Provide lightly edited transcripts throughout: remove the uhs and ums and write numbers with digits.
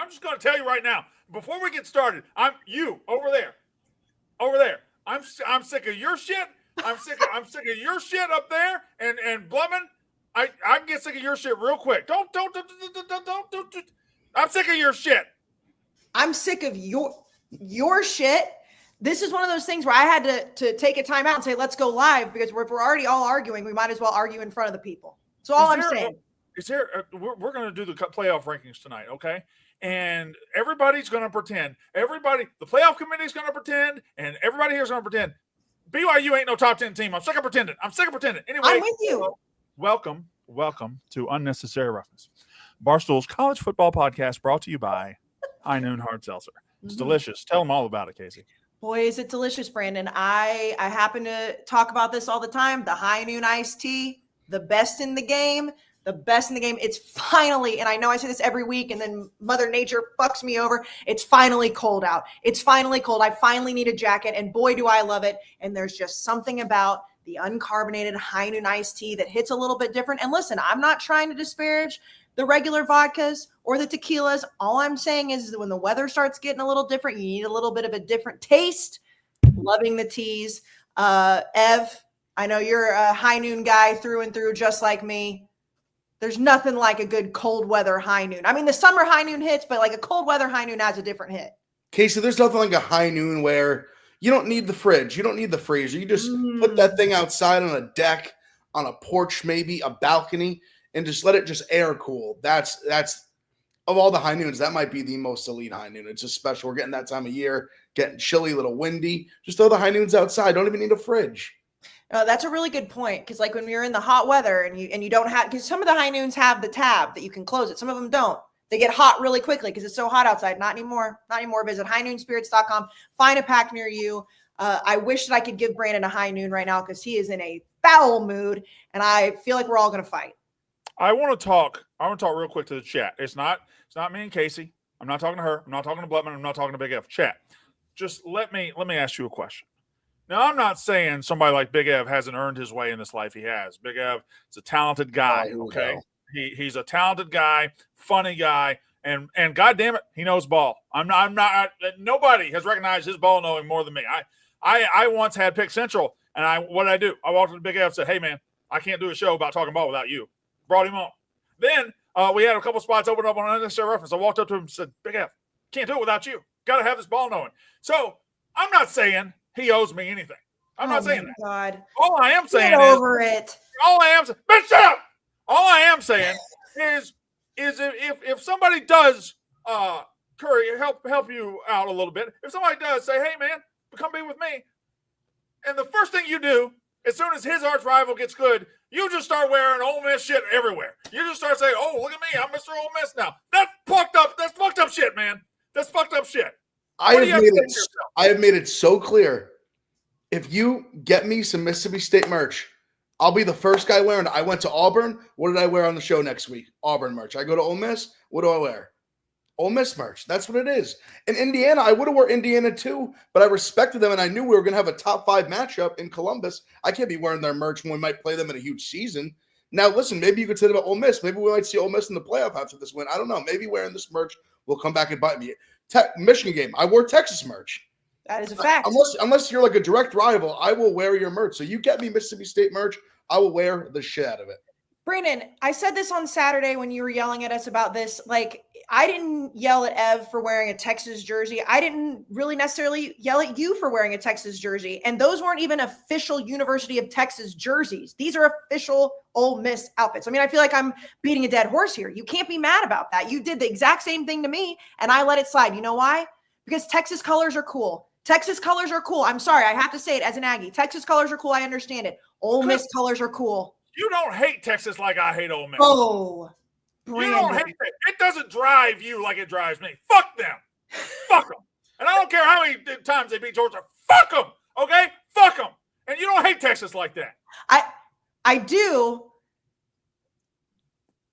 I'm just going to tell you right now, before we get started, I'm over there. I'm sick of your shit. I'm sick of your shit up there. And Blevin, I can get sick of your shit real quick. Don't. I'm sick of your shit. I'm sick of your shit. This is one of those things where I had to take a time out and say, let's go live, because if we're already all arguing, we might as well argue in front of the people. So all I'm saying. We're going to do the playoff rankings tonight, okay? And everybody's going to pretend. The playoff committee is going to pretend, and everybody here is going to pretend. BYU ain't no top 10 team. I'm sick of pretending. Anyway, I'm with you. Welcome to Unnecessary Roughness, Barstool's college football podcast, brought to you by High Noon Hard Seltzer. It's delicious. Tell them all about it, Kayce. Boy, is it delicious, Brandon. I happen to talk about this all the time. The High Noon iced tea, the best in the game. It's finally, and I know I say this every week, and then Mother Nature fucks me over. It's finally cold out. It's finally cold. I finally need a jacket, and boy, do I love it. And there's just something about the uncarbonated High Noon iced tea that hits a little bit different. And listen, I'm not trying to disparage the regular vodkas or the tequilas. All I'm saying is that when the weather starts getting a little different, you need a little bit of a different taste. Loving the teas. Ev, I know you're a High Noon guy through and through, just like me. There's nothing like a good cold weather High Noon. I mean, the summer High Noon hits, but like a cold weather High Noon has a different hit. Kayce, there's nothing like a High Noon where you don't need the fridge. You don't need the freezer. You just put that thing outside on a deck, on a porch, maybe a balcony, and just let it just air cool. That's of all the High Noons, that might be the most elite High Noon. It's just special. We're getting that time of year, getting chilly, a little windy. Just throw the High Noons outside. Don't even need a fridge. That's a really good point, because like when you're in the hot weather and you don't have, because some of the High Noons have the tab that you can close it. Some of them don't. They get hot really quickly because it's so hot outside. Not anymore. Visit highnoonspirits.com. Find a pack near you. I wish that I could give Brandon a High Noon right now, because he is in a foul mood, and I feel like we're all going to fight. I want to talk real quick to the chat. It's not me and Kayce. I'm not talking to her. I'm not talking to Blevin. I'm not talking to Big F. Chat. Just let me ask you a question. Now, I'm not saying somebody like Big Ev hasn't earned his way in this life. He has. Big Ev is a talented guy, okay? He's a talented guy, funny guy, and God damn it, he knows ball. I'm not nobody has recognized his ball knowing more than me. I once had Pick Central, and what did I do? I walked to Big Ev and said, "Hey man, I can't do a show about talking ball without you." Brought him on. Then we had a couple spots open up on Unnecessary Reference. I walked up to him and said, "Big Ev, can't do it without you. Got to have this ball knowing." So I'm not saying he owes me anything. I'm not saying that. God. All I am saying Get over it. All I am saying, bitch, shut up. All I am saying is if somebody does Curry help you out a little bit, if somebody does say, "Hey man, come be with me," and the first thing you do as soon as his arch rival gets good, you just start wearing Ole Miss shit everywhere. You just start saying, "Oh, look at me, I'm Mr. Ole Miss now." That's fucked up shit, man. That's fucked up shit. I have made it so clear. If you get me some Mississippi State merch, I'll be the first guy wearing it. I went to Auburn. What did I wear on the show next week? Auburn merch. I go to Ole Miss. What do I wear? Ole Miss merch. That's what it is. In Indiana, I would have worn Indiana too, but I respected them, and I knew we were going to have a top 5 matchup in Columbus. I can't be wearing their merch when we might play them in a huge season. Now, listen, maybe you could say that about Ole Miss. Maybe we might see Ole Miss in the playoff after this win. I don't know. Maybe wearing this merch will come back and bite me. Michigan game, I wore Texas merch. That is a fact. Unless you're like a direct rival, I will wear your merch. So you get me Mississippi State merch, I will wear the shit out of it. Brandon, I said this on Saturday when you were yelling at us about this. Like, I didn't yell at Ev for wearing a Texas jersey. I didn't really necessarily yell at you for wearing a Texas jersey. And those weren't even official University of Texas jerseys. These are official Ole Miss outfits. I mean, I feel like I'm beating a dead horse here. You can't be mad about that. You did the exact same thing to me, and I let it slide. You know why? Because Texas colors are cool. Texas colors are cool. I'm sorry. I have to say it as an Aggie. Texas colors are cool. I understand it. Ole Miss colors are cool. You don't hate Texas like I hate Ole Miss. Oh, Brandon. You don't hate it. It doesn't drive you like it drives me. Fuck them. Fuck them. And I don't care how many times they beat Georgia. Fuck them. Okay? Fuck them. And you don't hate Texas like that. I do.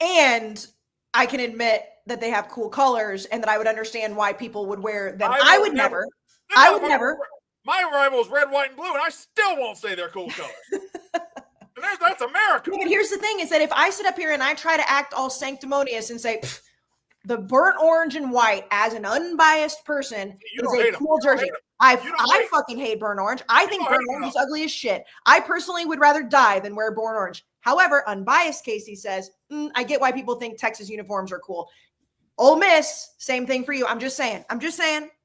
And I can admit that they have cool colors and that I would understand why people would wear them. I would never. My rival is red, white, and blue, and I still won't say they're cool colors. And that's America. But here's the thing is that if I sit up here and I try to act all sanctimonious and say, the burnt orange and white, as an unbiased person, You is don't a cool jersey. I fucking hate burnt orange. I think burnt orange is ugly as shit. I personally would rather die than wear burnt orange. However, unbiased Kayce says, I get why people think Texas uniforms are cool. Ole Miss, same thing for you. I'm just saying.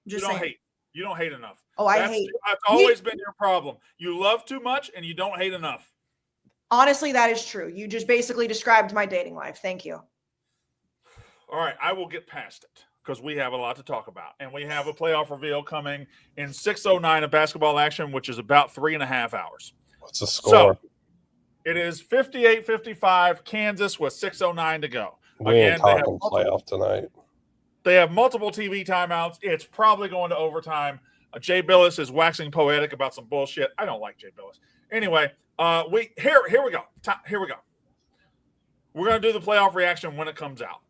You don't hate enough. Oh, I hate. That's always been your problem. You love too much and you don't hate enough. Honestly, that is true. You just basically described my dating life. Thank you. All right, I will get past it because we have a lot to talk about. And we have a playoff reveal coming in 6:09 of basketball action, which is about 3.5 hours. What's the score? So it is 58-55, Kansas with 6:09 to go. We ain't talking playoff tonight. They have multiple TV timeouts. It's probably going to overtime. Jay Billis is waxing poetic about some bullshit. I don't like Jay Billis. Anyway, here we go. Here we go. We're going to do the playoff reaction when it comes out.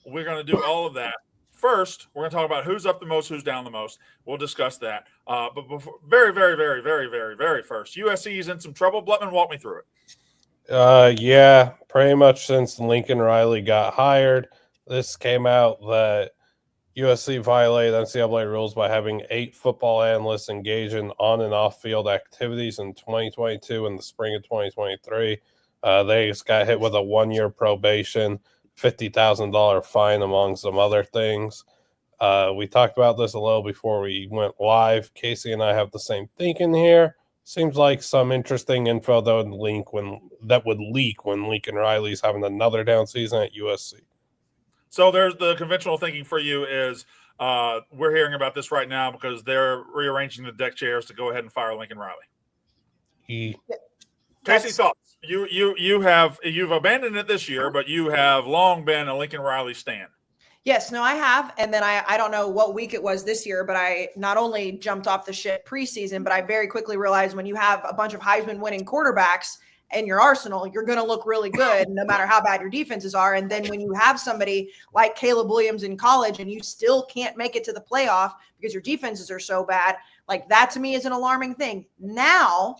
We're going to do all of that. First, we're going to talk about who's up the most, who's down the most. We'll discuss that. But before, very first, USC is in some trouble. Blutman, walk me through it. Yeah, pretty much since Lincoln Riley got hired, this came out that USC violated NCAA rules by having 8 football analysts engage in on and off field activities in 2022 and the spring of 2023. They just got hit with a 1-year probation, $50,000 fine, among some other things. We talked about this a little before we went live. Kayce and I have the same thinking here. Seems like some interesting info that would leak when Lincoln Riley's having another down season at USC. So there's the conventional thinking for you is we're hearing about this right now because they're rearranging the deck chairs to go ahead and fire Lincoln Riley. Kayce, thoughts? You've abandoned it this year, but you have long been a Lincoln Riley stan. Yes, no, I have. And then I don't know what week it was this year, but I not only jumped off the shit preseason, but I very quickly realized when you have a bunch of Heisman winning quarterbacks in your arsenal, you're going to look really good no matter how bad your defenses are. And then when you have somebody like Caleb Williams in college and you still can't make it to the playoff because your defenses are so bad, like that to me is an alarming thing. Now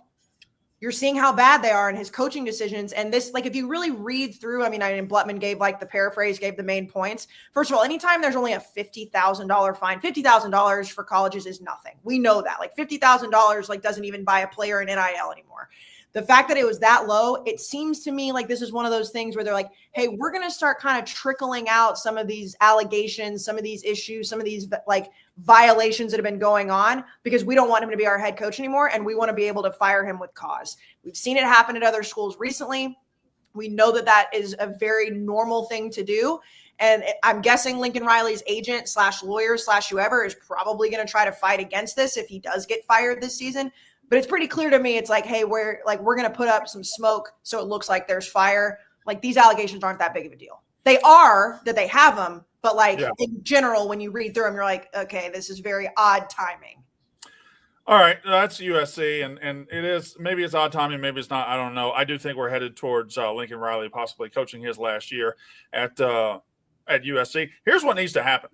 you're seeing how bad they are in his coaching decisions. And this, like, if you really read through, I mean, Blutman gave like the paraphrase, gave the main points. First of all, anytime there's only a $50,000 fine, $50,000 for colleges is nothing. We know that. Like $50,000 like doesn't even buy a player in NIL anymore. The fact that it was that low, it seems to me like this is one of those things where they're like, hey, we're going to start kind of trickling out some of these allegations, some of these issues, some of these like violations that have been going on because we don't want him to be our head coach anymore. And we want to be able to fire him with cause. We've seen it happen at other schools recently. We know that that is a very normal thing to do. And I'm guessing Lincoln Riley's agent / lawyer / whoever is probably going to try to fight against this if he does get fired this season. But it's pretty clear to me. It's like, hey, we're going to put up some smoke so it looks like there's fire. Like these allegations aren't that big of a deal. They are that they have them, but in general, when you read through them, you're like, okay, this is very odd timing. All right, that's USC, and it is maybe it's odd timing, maybe it's not. I don't know. I do think we're headed towards Lincoln Riley possibly coaching his last year at USC. Here's what needs to happen.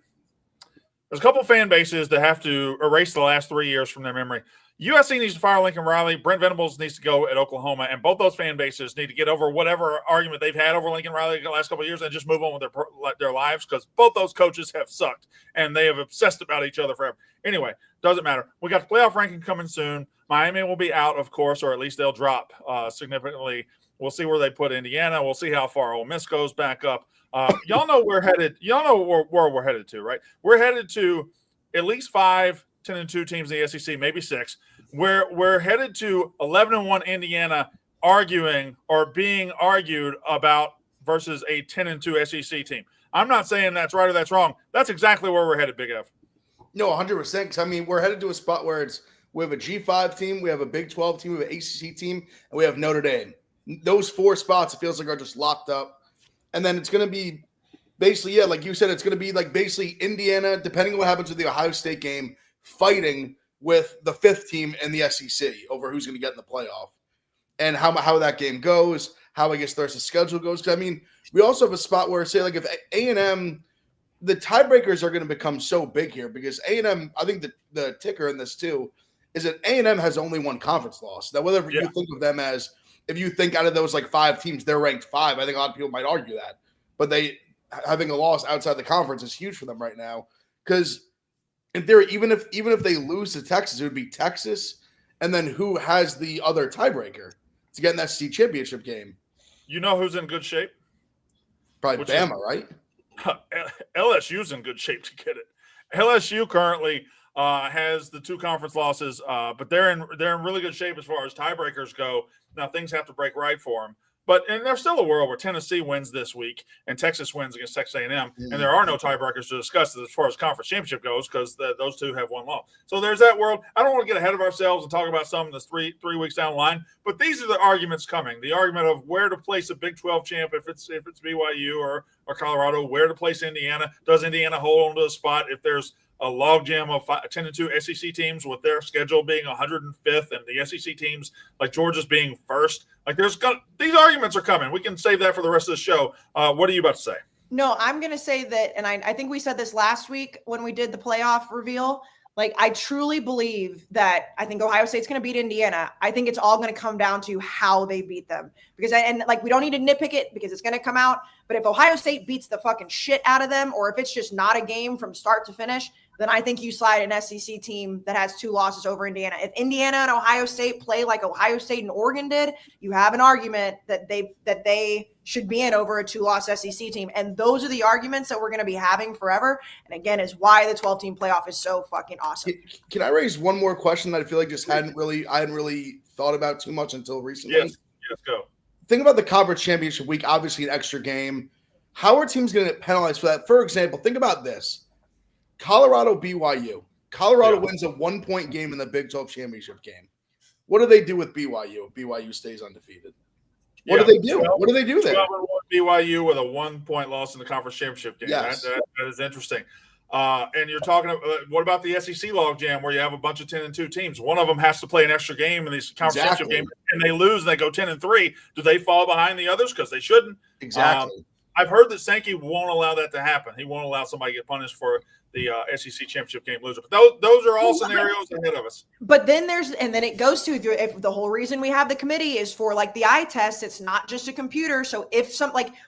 There's a couple fan bases that have to erase the last 3 years from their memory. USC needs to fire Lincoln Riley. Brent Venables needs to go at Oklahoma. And both those fan bases need to get over whatever argument they've had over Lincoln Riley the last couple of years and just move on with their lives because both those coaches have sucked and they have obsessed about each other forever. Anyway, doesn't matter. We got the playoff ranking coming soon. Miami will be out, of course, or at least they'll drop significantly. We'll see where they put Indiana. We'll see how far Ole Miss goes back up. Y'all know we're headed. Y'all know where we're headed to, right? We're headed to at least 5 10-2 teams in the SEC, maybe 6. We're headed to 11-1 Indiana arguing or being argued about versus a 10-2 SEC team. I'm not saying that's right or that's wrong. That's exactly where we're headed, Big F. No, 100%. Because I mean, we're headed to a spot where we have a G5 team, we have a Big 12 team, we have an ACC team, and we have Notre Dame. Those 4 spots, it feels like, are just locked up. And then it's going to be basically, like you said, it's going to be like basically Indiana, depending on what happens with the Ohio State game, fighting with the 5th team in the SEC over who's going to get in the playoff and how that game goes, how I guess the rest of the schedule goes. Because I mean, we also have a spot where, say, like if A&M, the tiebreakers are going to become so big here because A&M, I think the ticker in this too is that A&M has only one conference loss. Now, whether you think of them as, if you think out of those like 5 teams, they're ranked 5, I think a lot of people might argue that. But having a loss outside the conference is huge for them right now. Because in theory, even if they lose to Texas, it would be Texas, and then who has the other tiebreaker to get in that SEC championship game? You know who's in good shape? Probably Bama, right? LSU's in good shape to get it. LSU currently has the 2 conference losses, but they're in really good shape as far as tiebreakers go. Now things have to break right for them, and there's still a world where Tennessee wins this week and Texas wins against Texas A&M, and there are no tiebreakers to discuss as far as conference championship goes because those 2 have 1 loss. So there's that world. I don't want to get ahead of ourselves and talk about something that's three weeks down the line, but these are the arguments coming. The argument of where to place a Big 12 champ if it's BYU or Colorado, where to place Indiana. Does Indiana hold on to a spot if there's a logjam of 10-2 SEC teams with their schedule being 105th and the SEC teams like Georgia's being first? Like these arguments are coming. We can save that for the rest of the show. What are you about to say? No, I'm going to say that, and I think we said this last week when we did the playoff reveal. Like, I truly believe that I think Ohio State's going to beat Indiana. I think it's all going to come down to how they beat them. Because, we don't need to nitpick it because it's going to come out. But if Ohio State beats the fucking shit out of them, or if it's just not a game from start to finish, then I think you slide an SEC team that has 2 losses over Indiana. If Indiana and Ohio State play like Ohio State and Oregon did, you have an argument that they should be in over a 2-loss SEC team. And those are the arguments that we're going to be having forever. And again, is why the 12-team playoff is so fucking awesome. Can I raise one more question that I feel like I hadn't really thought about too much until recently? Yes, go. Think about the conference championship week, obviously an extra game. How are teams going to get penalized for that? For example, think about this. Colorado, BYU. Colorado wins a 1-point game in the Big 12 championship game. What do they do with BYU if BYU stays undefeated? What do they do? What do they do there? BYU with a 1-point loss in the conference championship game. Yes. That is interesting. And you're talking about what about the SEC logjam where you have a bunch of 10-2 teams? One of them has to play an extra game in these conference championship games, and they lose and they go 10-3. Do they fall behind the others because they shouldn't? Exactly. I've heard that Sankey won't allow that to happen. He won't allow somebody to get punished for the SEC championship game loser. But those are all scenarios ahead of us. But then it goes to if the whole reason we have the committee is for like the eye test, it's not just a computer. So if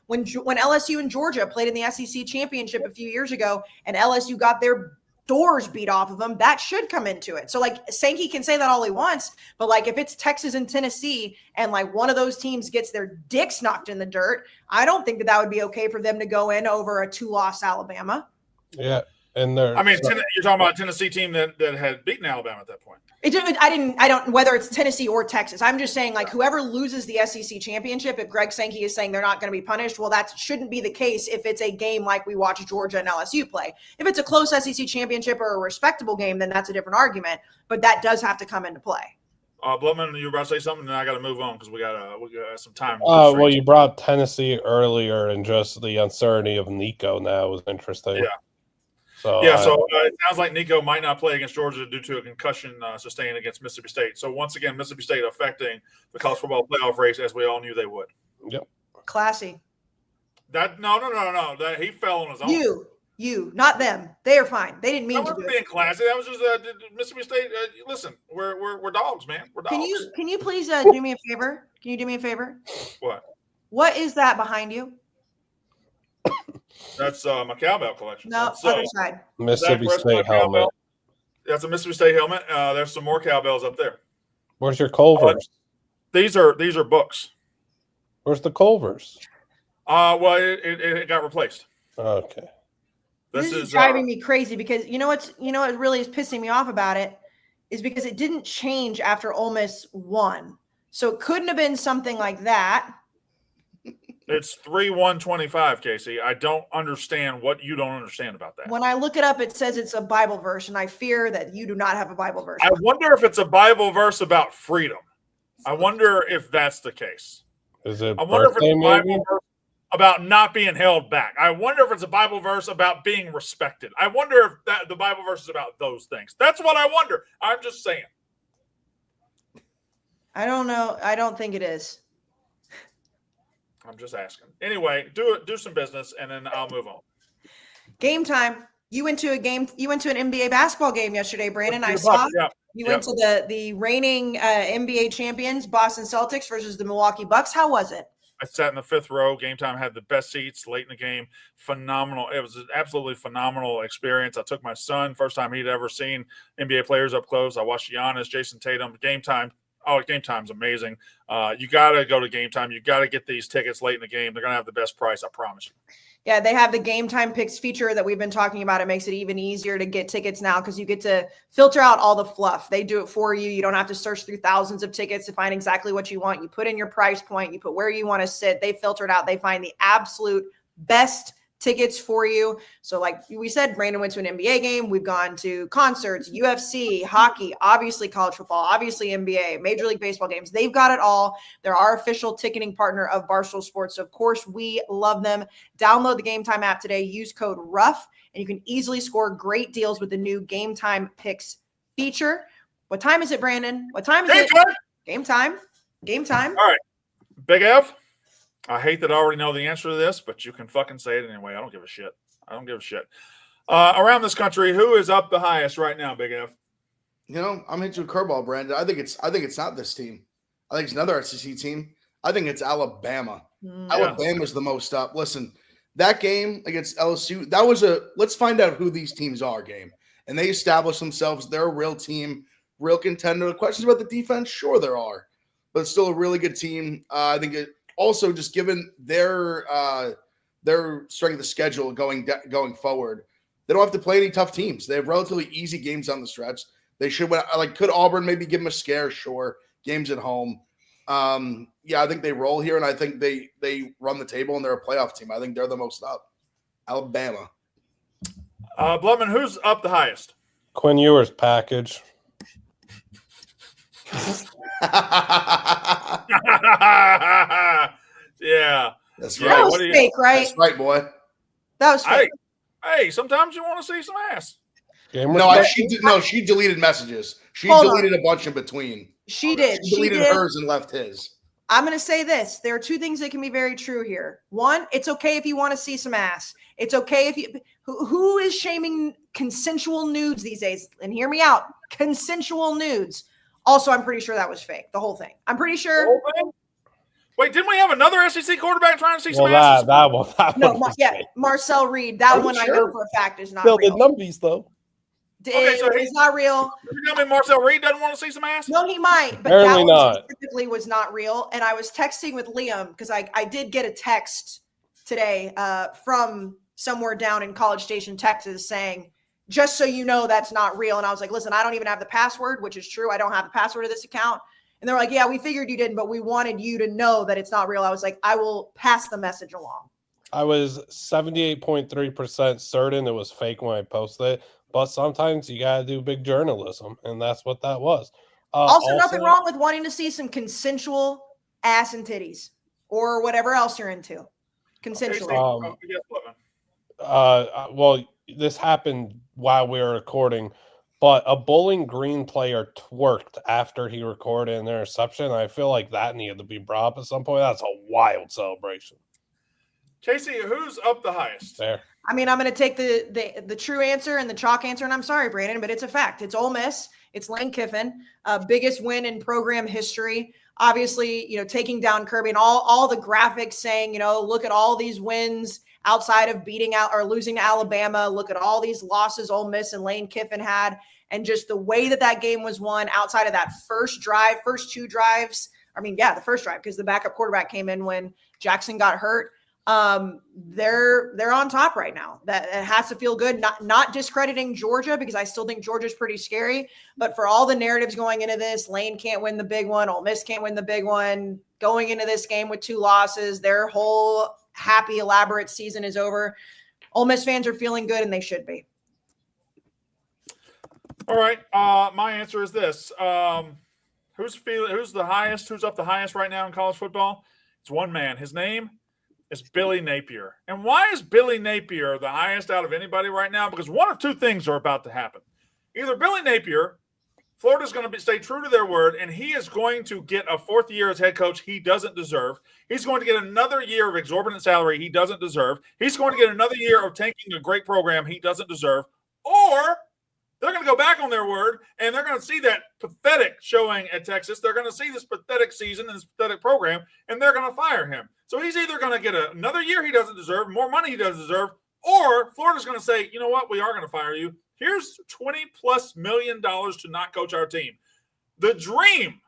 when LSU and Georgia played in the SEC championship a few years ago and LSU got their doors beat off of them, that should come into it. So like Sankey can say that all he wants, but like if it's Texas and Tennessee and like one of those teams gets their dicks knocked in the dirt, I don't think that would be okay for them to go in over a 2-loss Alabama. Yeah. And you're talking about a Tennessee team that had beaten Alabama at that point. I don't whether it's Tennessee or Texas. I'm just saying like whoever loses the SEC championship, if Greg Sankey is saying they're not going to be punished, well, that shouldn't be the case if it's a game like we watch Georgia and LSU play. If it's a close SEC championship or a respectable game, then that's a different argument. But that does have to come into play. Blumman, you were about to say something, and I got to move on because we got some time. Well, you brought Tennessee earlier, and just the uncertainty of Nico now was interesting. Yeah. So it sounds like Nico might not play against Georgia due to a concussion sustained against Mississippi State. So once again, Mississippi State affecting the college football playoff race as we all knew they would. Yep. Classy. No. That he fell on his own. You, not them. They are fine. They didn't mean to do it. That wasn't being classy. That was just Mississippi State. Listen, we're dogs, man. We're dogs. Can you please do me a favor? Can you do me a favor? What is that behind you? That's my cowbell collection. No, other side. Mississippi State helmet. That's a Mississippi State helmet. There's some more cowbells up there. Where's your Culvers? These are books. Where's the Culvers? Well, it got replaced. Okay. This is driving me crazy because what really is pissing me off about it is because it didn't change after Ole Miss won. So it couldn't have been something like that. It's 3-1-25, Kayce. I don't understand what you don't understand about that. When I look it up, it says it's a Bible verse, and I fear that you do not have a Bible verse. I wonder if it's a Bible verse about freedom. I wonder if that's the case. Is it? I wonder if it's a Bible verse about not being held back. I wonder if it's a Bible verse about being respected. I wonder if the Bible verse is about those things. That's what I wonder. I'm just saying. I don't know. I don't think it is. I'm just asking. Anyway, do some business, and then I'll move on. Game time. You went to an NBA basketball game yesterday, Brandon. I saw. You went to the reigning NBA champions, Boston Celtics versus the Milwaukee Bucks. How was it? I sat in the 5th row. Game Time had the best seats late in the game. Phenomenal. It was an absolutely phenomenal experience. I took my son, first time he'd ever seen NBA players up close. I watched Giannis, Jason Tatum. Game Time. Oh, Game Time's amazing. You got to go to Game Time. You got to get these tickets late in the game. They're going to have the best price, I promise you. Yeah, they have the Game Time Picks feature that we've been talking about. It makes it even easier to get tickets now because you get to filter out all the fluff. They do it for you. You don't have to search through thousands of tickets to find exactly what you want. You put in your price point. You put where you want to sit. They filter it out. They find the absolute best tickets for you. So like we said, Brandon went to an NBA game. We've gone to concerts, UFC, hockey, obviously college football, obviously NBA, Major League Baseball games. They've got it all. They're our official ticketing partner of Barstool Sports. So of course, we love them. Download the Game Time app today. Use code RUFF, and you can easily score great deals with the new Game Time Picks feature. What time is it, Brandon? What time is it? Game time. Game time. All right. Big F. I hate that I already know the answer to this, but you can fucking say it anyway. I don't give a shit. Around this country, who is up the highest right now, Big F? You know, I'm into a curveball, Brandon. I think it's not this team. I think it's another SEC team. I think it's Alabama. Alabama's the most up. Listen, that game against LSU, that was let's find out who these teams are game. And they established themselves. They're a real team, real contender. The questions about the defense, sure there are. But it's still a really good team. I think it also, just given their strength of schedule going forward, they don't have to play any tough teams. They have relatively easy games on the stretch. They should win. Like, could Auburn maybe give them a scare? Sure. Games at home. I think they roll here, and I think they run the table, and they're a playoff team. I think they're the most up. Alabama. Blutman, who's up the highest? Quinn Ewers package. Yeah, that's That right. was fake, right? That's right, boy. That was fake. Hey, sometimes you want to see some ass. She deleted messages. She deleted a bunch in between. She did. She deleted hers and left his. I'm going to say this. There are two things that can be very true here. One, it's okay if you want to see some ass. It's okay if you – who is shaming consensual nudes these days? And hear me out. Consensual nudes. Also, I'm pretty sure that was fake, the whole thing. I'm pretty sure. Wait, didn't we have another SEC quarterback trying to see some ass? That one. Marcel Reed. That one I know for a fact is not real. Still the numbers, though. It's not real. You tell me Marcel Reed doesn't want to see some ass? No, he might, but Apparently that one not. specifically was not real. And I was texting with Liam because I did get a text today from somewhere down in College Station, Texas, saying, just so you know, that's not real. And I was like, listen, I don't even have the password, which is true. I don't have the password of this account. And they're like, yeah, we figured you didn't, but we wanted you to know that it's not real. I was like, I will pass the message along. I was 78.3% certain it was fake when I posted it, but sometimes you got to do big journalism, and that's what that was. Also, nothing wrong with wanting to see some consensual ass and titties or whatever else you're into. Consensual. Well, this happened while we were recording, but a Bowling Green player twerked after he recorded an interception. I feel like that needed to be brought up at some point. That's a wild celebration. Kayce, who's up the highest? There. I mean, I'm going to take the true answer and the chalk answer, and I'm sorry, Brandon, but it's a fact. It's Ole Miss. It's Lane Kiffin, biggest win in program history. Obviously, taking down Kirby and all the graphics saying, look at all these wins outside of beating out or losing to Alabama. Look at all these losses Ole Miss and Lane Kiffin had, and just the way that game was won outside of that first two drives. I mean, yeah, the first drive because the backup quarterback came in when Jackson got hurt. They're on top right now. That it has to feel good. Not discrediting Georgia because I still think Georgia's pretty scary. But for all the narratives going into this, Lane can't win the big one. Ole Miss can't win the big one. Going into this game with 2 losses, their whole happy, elaborate season is over. Ole Miss fans are feeling good, and they should be. All right. My answer is this. Who's the highest? Who's up the highest right now in college football? It's one man. His name is Billy Napier. And why is Billy Napier the highest out of anybody right now? Because one of two things are about to happen. Either Billy Napier, Florida's going to stay true to their word, and he is going to get a 4th year as head coach he doesn't deserve. He's going to get another year of exorbitant salary he doesn't deserve. He's going to get another year of tanking a great program he doesn't deserve. Or they're going to go back on their word, and they're going to see that pathetic showing at Texas. They're going to see this pathetic season and this pathetic program, and they're going to fire him. So he's either going to get another year he doesn't deserve, more money he doesn't deserve, or Florida's going to say, you know what, we are going to fire you. Here's $20+ million to not coach our team. The dream,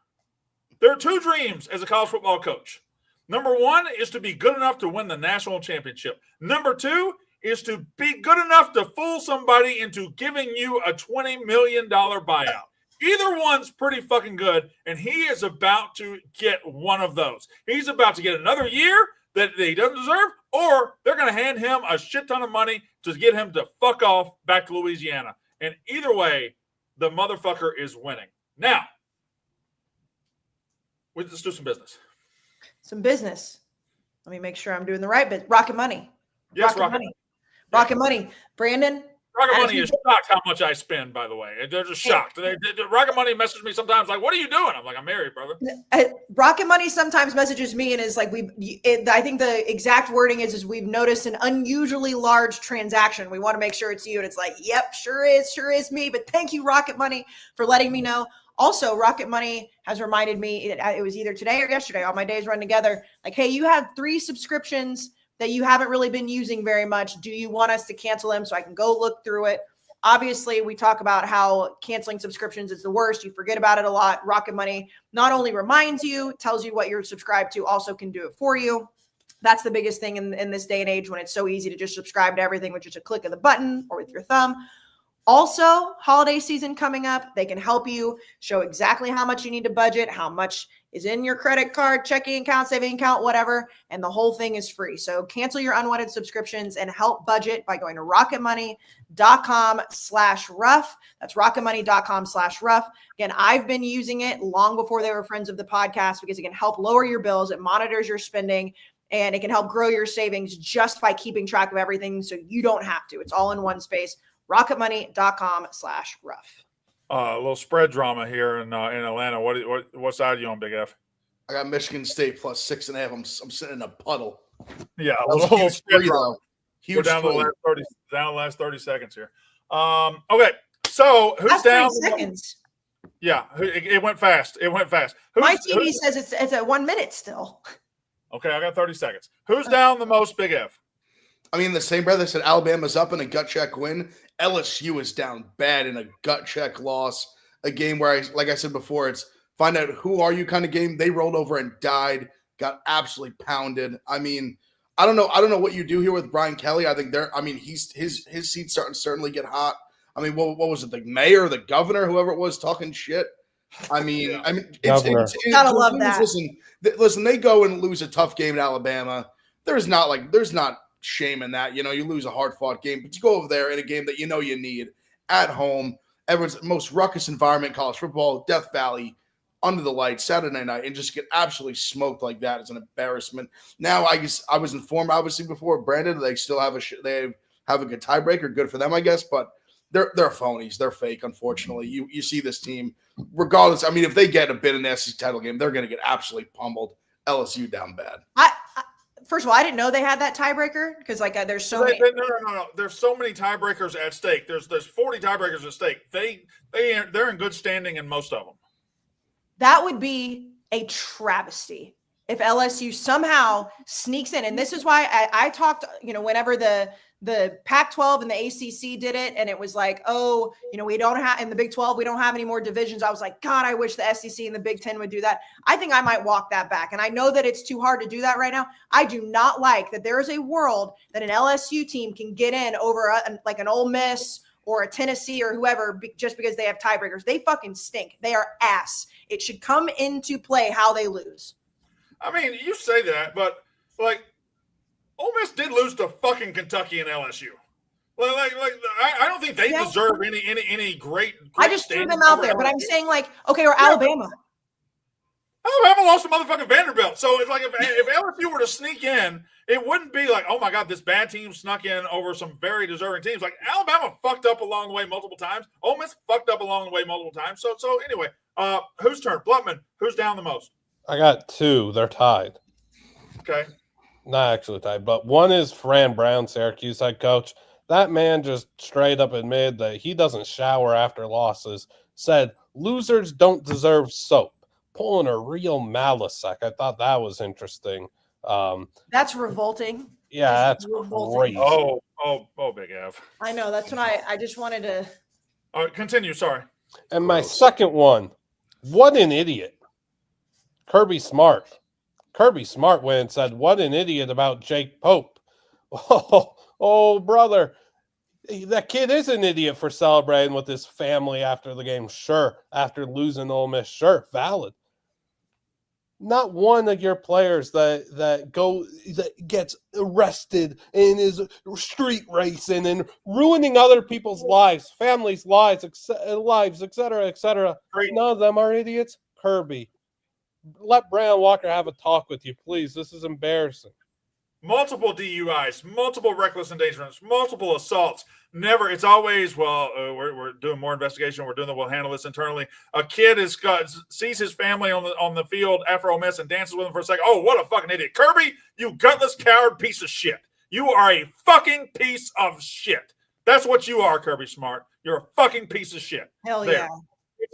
there are two dreams as a college football coach. Number one is to be good enough to win the national championship. Number two is to be good enough to fool somebody into giving you a $20 million buyout. Either one's pretty fucking good, and he is about to get one of those. He's about to get another year that he doesn't deserve, or they're going to hand him a shit ton of money to get him to fuck off back to Louisiana. And either way, the motherfucker is winning. Now, let's do some business. Some business. Let me make sure I'm doing the right bit. Rocket Money. Yes, Rocket Money. Rocket Money. Brandon? Rocket Money is shocked how much I spend, by the way. They're just shocked. Rocket Money messages me sometimes like, what are you doing? I'm like, I'm married, brother. Rocket Money sometimes messages me and is like, I think the exact wording is we've noticed an unusually large transaction. We want to make sure it's you. And it's like, yep, sure is me. But thank you, Rocket Money, for letting me know. Also, Rocket Money has reminded me, it was either today or yesterday, all my days run together, like, hey, you have 3 subscriptions that you haven't really been using very much. Do you want us to cancel them so I can go look through it? Obviously, we talk about how canceling subscriptions is the worst. You forget about it a lot. Rocket Money not only reminds you, tells you what you're subscribed to, also can do it for you. That's the biggest thing in this day and age when it's so easy to just subscribe to everything with just a click of the button or with your thumb. Also, holiday season coming up, they can help you show exactly how much you need to budget, how much is in your credit card, checking account, saving account, whatever, and the whole thing is free. So cancel your unwanted subscriptions and help budget by going to rocketmoney.com/rough. That's rocketmoney.com/rough. Again, I've been using it long before they were friends of the podcast because it can help lower your bills. It monitors your spending and it can help grow your savings just by keeping track of everything so you don't have to. It's all in one space. rocketmoney.com/rough. A little spread drama here in Atlanta. What side are you on, Big F? I got Michigan State plus 6.5. I'm sitting in a puddle. Yeah, a That was little huge spread three, drama. though. Huge We're down to three. the last 30 seconds here. Okay, so who's That's down? 30 seconds. Yeah, it went fast. It went fast. My TV says it's at 1 minute still. Okay, I got 30 seconds. Who's down the most, Big F? I mean, the same breath that said Alabama's up in a gut check win. LSU is down bad in a gut check loss. A game where, like I said before, it's find out who are you kind of game. They rolled over and died, got absolutely pounded. I mean, I don't know what you do here with Brian Kelly. I think his seat's starting to certainly get hot. I mean, what was it? The mayor, the governor, whoever it was, talking shit. It's gotta love that. Listen, they go and lose a tough game in Alabama. There's not shame in that. You lose a hard-fought game, but you go over there in a game that you need at home. Everyone's most ruckus environment, college football, Death Valley, under the lights, Saturday night, and just get absolutely smoked like that is an embarrassment. Now, I guess I was informed, obviously, before, Brandon, they still have a good tiebreaker. Good for them, I guess, but they're phonies. They're fake, unfortunately. You see this team, regardless. I mean, if they get a bid in the SEC title game, they're going to get absolutely pummeled. LSU down bad. First of all, I didn't know they had that tiebreaker because there's so many. No. There's so many tiebreakers at stake. There's 40 tiebreakers at stake. They're in good standing in most of them. That would be a travesty if LSU somehow sneaks in. And this is why I talked, whenever the Pac-12 and the ACC did it, and it was like, we don't have in the Big 12, we don't have any more divisions. I was like, God, I wish the SEC and the Big 10 would do that. I think I might walk that back. And I know that it's too hard to do that right now. I do not like that there is a world that an LSU team can get in over like an Ole Miss or a Tennessee or whoever just because they have tiebreakers. They fucking stink. They are ass. It should come into play how they lose. I mean, you say that, but Ole Miss did lose to fucking Kentucky and LSU. I don't think they deserve any great. I just threw them out there, but I'm saying or Alabama. Alabama lost to motherfucking Vanderbilt. So it's like if LSU were to sneak in, it wouldn't be like, oh my God, this bad team snuck in over some very deserving teams. Like Alabama fucked up along the way multiple times. Ole Miss fucked up along the way multiple times. So anyway, whose turn? Blutman, who's down the most? I got 2. They're tied. Okay. Not actually tied, but one is Fran Brown, Syracuse head coach. That man just straight up admitted that he doesn't shower after losses, said losers don't deserve soap, pulling a real Malasek. I thought that was interesting. That's revolting. Yeah, Just that's revolting. crazy. Oh, Big F. I know. That's when I just wanted to. All right, continue. Sorry. And my Gross. second one, what an idiot. Kirby Smart. Kirby Smart went and said, what an idiot about Jake Pope. Oh, brother. That kid is an idiot for celebrating with his family after the game. Sure. After losing Ole Miss. Sure. Valid. Not one of your players that gets arrested and is street racing and ruining other people's lives, families' lives, etc., etc. Great. None of them are idiots. Kirby, let Brandon Walker have a talk with you, please. This is embarrassing. Multiple DUIs, multiple reckless endangerments, multiple assaults. Never. It's always, we're doing more investigation. We'll handle this internally. A kid sees his family on the field after Ole Miss and dances with him for a second. Oh, what a fucking idiot. Kirby, you gutless coward piece of shit. You are a fucking piece of shit. That's what you are, Kirby Smart. You're a fucking piece of shit. Hell There. yeah.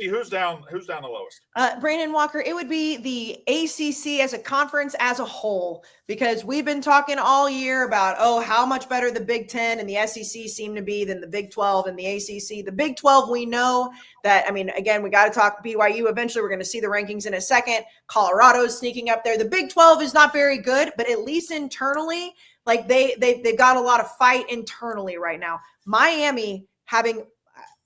Who's down the lowest? Brandon Walker, it would be the ACC as a conference as a whole, because we've been talking all year about, how much better the Big Ten and the SEC seem to be than the Big 12 and the ACC. The Big 12, we know that, again, we got to talk BYU. Eventually, we're going to see the rankings in a second. Colorado's sneaking up there. The Big 12 is not very good, but at least internally, like they've got a lot of fight internally right now. Miami having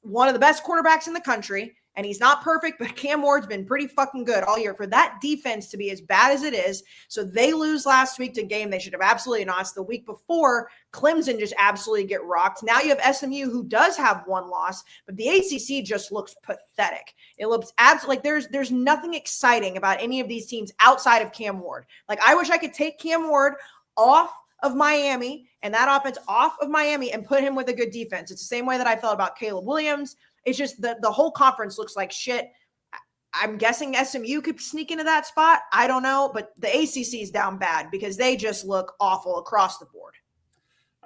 one of the best quarterbacks in the country, and he's not perfect, but Cam Ward's been pretty fucking good all year for that defense to be as bad as it is. So they lose last week to a game they should have absolutely lost. The week before, Clemson just absolutely get rocked. Now you have SMU, who does have one loss, but the ACC just looks pathetic. It looks absolutely like there's nothing exciting about any of these teams outside of Cam Ward. Like, I wish I could take Cam Ward off of Miami and that offense off of Miami and put him with a good defense. It's the same way that I felt about Caleb Williams. It's just the whole conference looks like shit. I'm guessing SMU could sneak into that spot. I don't know, but the ACC is down bad because they just look awful across the board.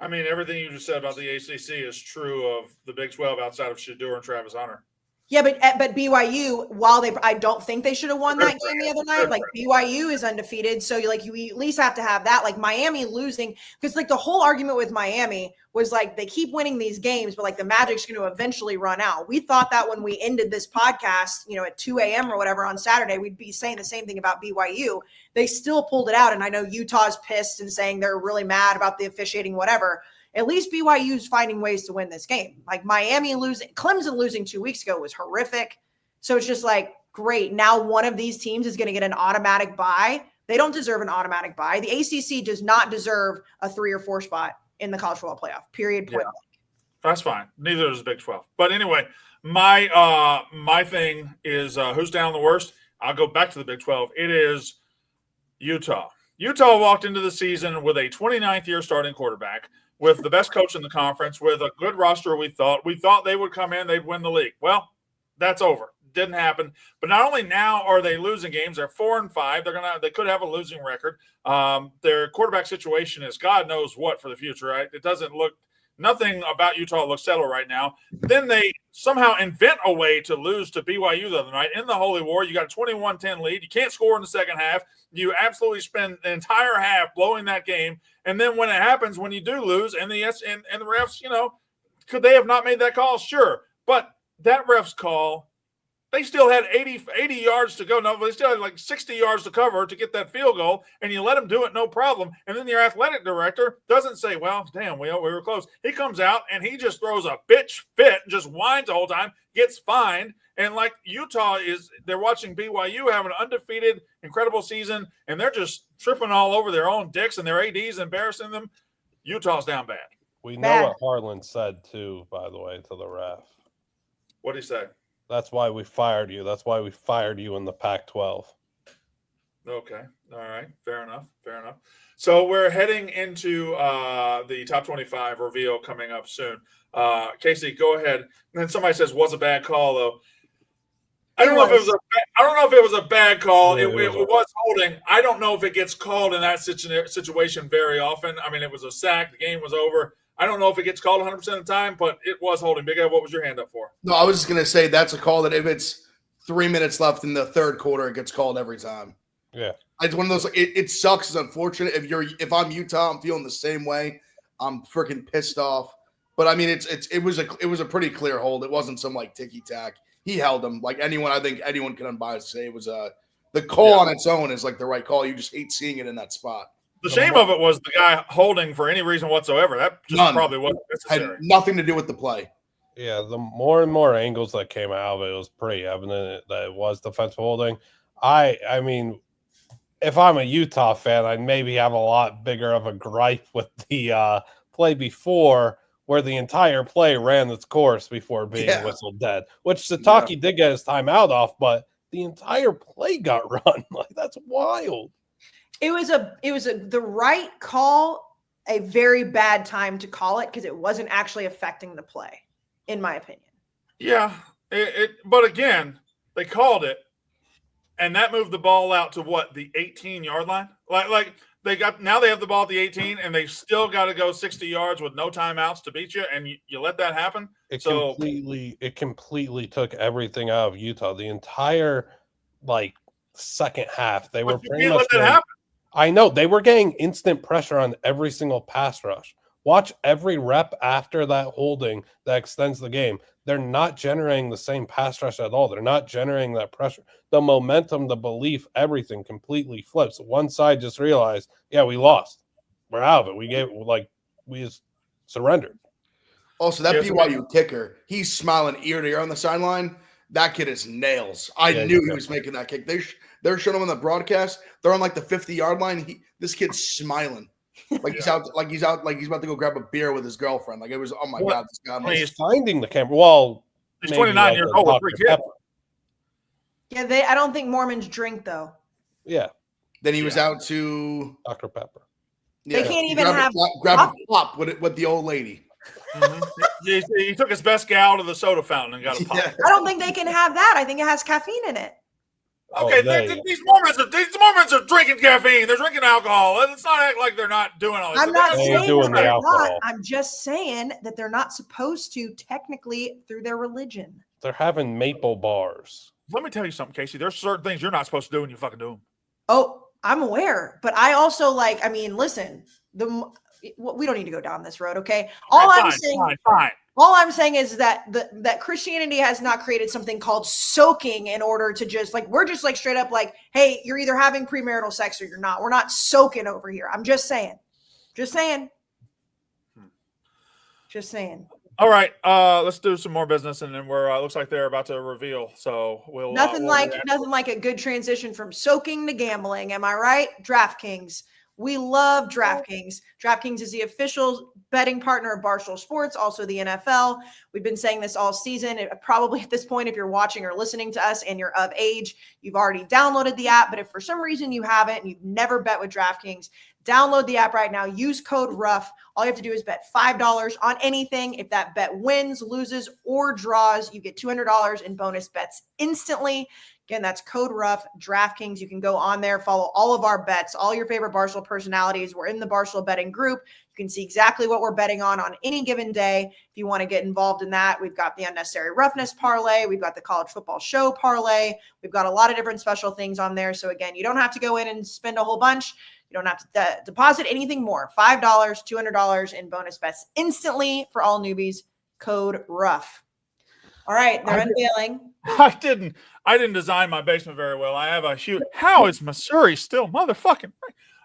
Everything you just said about the ACC is true of the Big 12 outside of Shedeur and Travis Hunter. Yeah, but BYU, I don't think they should have won that game the other night. Like, BYU is undefeated, so you at least have to have that. Like, Miami losing, because like the whole argument with Miami was like they keep winning these games, but like the Magic's going to eventually run out. We thought that when we ended this podcast, at 2 a.m. or whatever on Saturday, we'd be saying the same thing about BYU. They still pulled it out, and I know Utah's pissed and saying they're really mad about the officiating, whatever. At least BYU's finding ways to win this game. Like Clemson losing 2 weeks ago was horrific. So it's just like, great. Now one of these teams is going to get an automatic bye. They don't deserve an automatic bye. The ACC does not deserve a 3 or 4 spot in the college football playoff, period. Point blank. That's fine. Neither does the Big 12. But anyway, my thing is who's down the worst? I'll go back to the Big 12. It is Utah. Utah walked into the season with a 29th year starting quarterback, with the best coach in the conference, with a good roster. We thought they would come in, they'd win the league. Well, that's over. Didn't happen. But not only now are they losing games, they're 4-5. They could have a losing record. Their quarterback situation is God knows what for the future, right? It doesn't look Nothing about Utah looks settled right now. Then they somehow invent a way to lose to BYU the other night in the Holy War. You got a 21-10 lead. You can't score in the second half. You absolutely spend the entire half blowing that game. And then when it happens, when you do lose, and the refs, could they have not made that call? Sure. But that ref's call, they still had 80 yards to go. No, they still had like 60 yards to cover to get that field goal, and you let them do it, no problem. And then your athletic director doesn't say, well, damn, we were close. He comes out, and he just throws a bitch fit and just whines the whole time, gets fined. And like Utah they're watching BYU have an undefeated, incredible season, and they're just tripping all over their own dicks, and their AD's embarrassing them. Utah's down bad. We know what Harlan said, too, by the way, to the ref. What did he say? That's why we fired you. That's why we fired you in the Pac-12. Okay. All right. Fair enough. So we're heading into the top 25 reveal coming up soon. Kayce, go ahead. And then somebody says, was a bad call, though. I don't know if it was a bad call. It was holding. I don't know if it gets called in that situation very often. I mean, it was a sack. The game was over. I don't know if it gets called 100% of the time, but it was holding. Big Ev, what was your hand up for? No, I was just going to say that's a call that if it's 3 minutes left in the third quarter, it gets called every time. Yeah. It's one of those. It sucks. It's unfortunate. If I'm Utah, I'm feeling the same way. I'm freaking pissed off. But I mean, it was a pretty clear hold. It wasn't some like ticky tack. He held him like anyone. I think anyone can unbiased say it was the call on its own is like the right call. You just hate seeing it in that spot. The shame of it was the guy holding for any reason whatsoever. That just probably wasn't necessary. Had nothing to do with the play. Yeah, the more and more angles that came out of it, it was pretty evident that it was defensive holding. I mean, if I'm a Utah fan, I'd maybe have a lot bigger of a gripe with the play before, where the entire play ran its course before being whistled dead, which Sataki did get his timeout off, but the entire play got run. Like, that's wild. It was the right call, a very bad time to call it because it wasn't actually affecting the play, in my opinion. Yeah, but again, they called it, and that moved the ball out to what, the 18-yard line? Like they have the ball at the 18, and they still got to go 60 yards with no timeouts to beat you, and you let that happen. It completely took everything out of Utah. The entire second half, they were pretty much. Let that happen. I know they were getting instant pressure on every single pass rush. Watch every rep after that holding that extends the game. They're not generating the same pass rush at all. They're not generating that pressure. The momentum, the belief, everything completely flips. One side just realized, yeah, we lost. We're out of it. We just surrendered. Also, that BYU kicker, he's smiling ear to ear on the sideline. That kid is nails. I knew he was making that kick. They're showing him on the broadcast. They're on like the 50-yard line. This kid's smiling. He's out, he's about to go grab a beer with his girlfriend. Like, it was, oh my God, this guy. He's finding the camera. Well, he's 29 years old. Yeah, I don't think Mormons drink though. Yeah. Then he was out to Dr. Pepper. Yeah, they can't even grab a pop with the old lady. Mm-hmm. He took his best gal to the soda fountain and got a pop. I don't think they can have that. I think it has caffeine in it. Okay, these Mormons are drinking caffeine. They're drinking alcohol. Let's not act like they're not doing all this. I'm not saying doing they're the alcohol. not. I'm just saying that they're not supposed to technically through their religion. They're having maple bars. Let me tell you something, Kayce. There's certain things you're not supposed to do and you fucking do them. Oh, I'm aware. But I also listen, we don't need to go down this road, okay? All I'm saying is that that Christianity has not created something called soaking in order to just we're just straight up hey, you're either having premarital sex or you're not. We're not soaking over here. I'm just saying. Just saying. All right, let's do some more business, and then we're looks like they're about to reveal. So we'll nothing like a good transition from soaking to gambling. Am I right? DraftKings. We love DraftKings. DraftKings is the official betting partner of Barstool Sports, also the NFL. We've been saying this all season. Probably at this point, if you're watching or listening to us and you're of age, you've already downloaded the app. But if for some reason you haven't and you've never bet with DraftKings, download the app right now. Use code RUFF. All you have to do is bet $5 on anything. If that bet wins, loses, or draws, you get $200 in bonus bets instantly. Again, that's code RUFF, DraftKings. You can go on there, follow all of our bets, all your favorite Barstool personalities. We're in the Barstool betting group. You can see exactly what we're betting on any given day. If you want to get involved in that, we've got the unnecessary roughness parlay. We've got the college football show parlay. We've got a lot of different special things on there. So again, you don't have to go in and spend a whole bunch. You don't have to deposit anything more. $5, $200 in bonus bets instantly for all newbies. Code RUFF. All right, they're unveiling. I didn't design my basement very well. I have a huge. How is Missouri still motherfucking?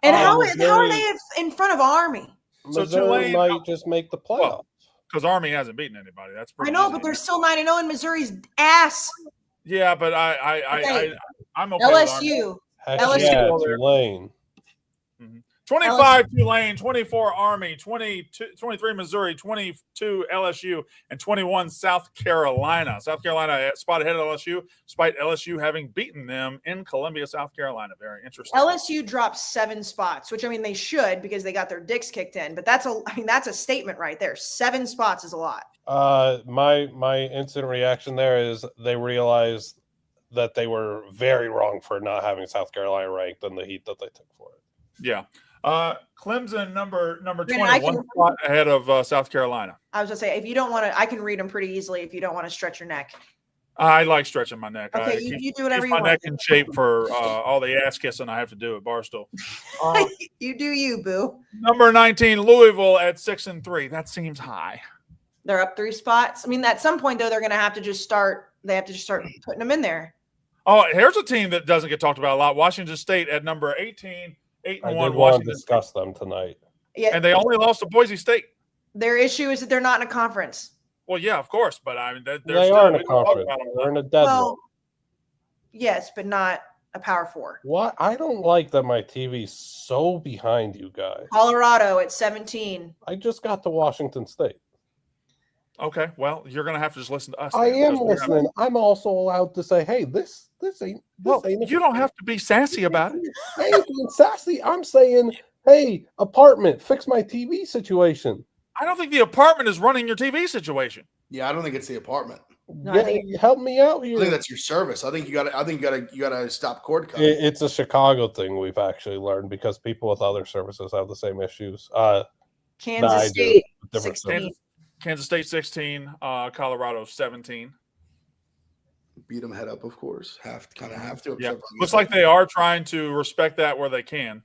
And how are they in front of Army? So Tulane might just make the playoff because Army hasn't beaten anybody. That's pretty. I know, easy. But they're still 9-0 in Missouri's ass. Yeah, but I'm okay. LSU. LSU. Tulane. 25 Tulane, 24 Army, 23 Missouri, 22 LSU, and 21 South Carolina. South Carolina spot ahead of LSU, despite LSU having beaten them in Columbia, South Carolina. Very interesting. LSU dropped 7 spots, which they should because they got their dicks kicked in. But that's a statement right there. 7 spots is a lot. My instant reaction there is they realized that they were very wrong for not having South Carolina ranked and the heat that they took for it. Yeah. Clemson number 20, I can- one spot ahead of South Carolina. I was gonna say, if you don't want to, I can read them pretty easily. If you don't want to stretch your neck, I like stretching my neck. okay, It you do whatever keeps you my want. neck in shape for all the ass kissing I have to do at Barstool. You do you, boo. Number 19, Louisville at 6-3. That seems high. They're up 3 spots. I mean, at some point though, they're gonna have to just start. They have to just start putting them in there. Oh, here's a team that doesn't get talked about a lot. Washington State at number 18, 8-1. I did want to Washington discuss them tonight. Yeah, and they only lost to Boise State. their issue is that they're not in a conference. Well, yeah, of course, but I mean, They are in a conference. They're in a dead Well, one. yes, but not a Power 4. What? I don't like that my TV's so behind you guys. Colorado at 17. I just got to Washington State. Okay, well, you're going to have to just listen to us. I then, am because we're listening. I'm also allowed to say, hey, this ain't. Well, this ain't you don't have to be sassy about it. I ain't being sassy. I'm saying, hey, apartment, fix my TV situation. I don't think the apartment is running your TV situation. Yeah, I don't think it's the apartment. No, I think help me out I here. think that's your service. I think you gotta stop cord cutting. It's a Chicago thing we've actually learned because people with other services have the same issues. Kansas I do. State Different 16. Kansas State 16, Colorado 17. Beat them head up, of course. Have to. Yeah, except for looks like they are trying to respect that where they can.